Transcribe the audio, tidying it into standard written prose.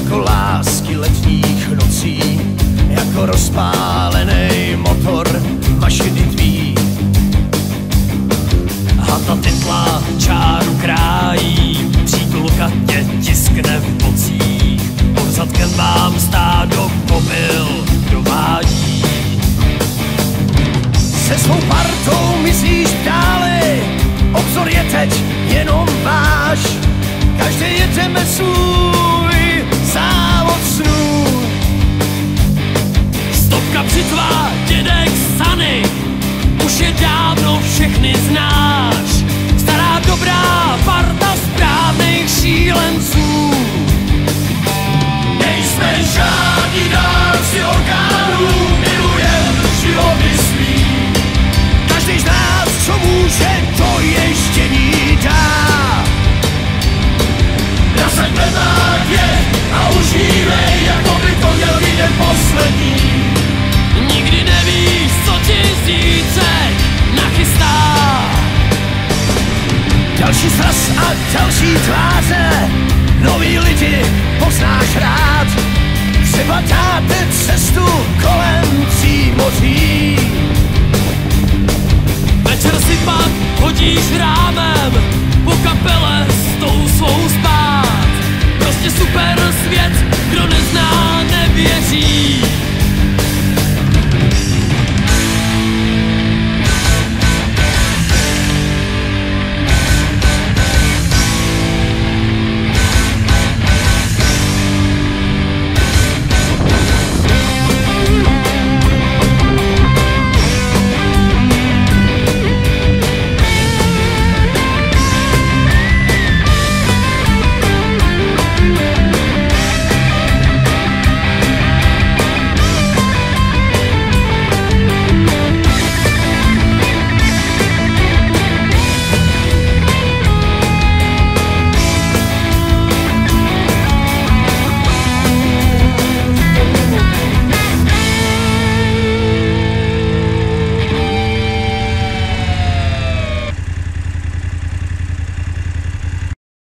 jako lásky letních nocí, jako rozpálený motor mašiny tvý. Hata titla čáru krájí, přítulka tě tiskne v bocích, pod zadkem vám stádo kobyl dovádí. Se svou partou myslíš dále, obzor je teď jenom váš, každý jedeme svůj závod snů. Stopka břitva, dědek Sany, už je dávno všechny znáš, stará dobrá parta správných šílenců. Nejsme žádní dárci orgánů, milujem životy svý, každý z nás, co může, to ještění dá. Nasaďme je a užívej, jako by to měl být den poslední. Nikdy nevíš, co ti zítřek nachystá. Další sraz a další tváře, noví lidi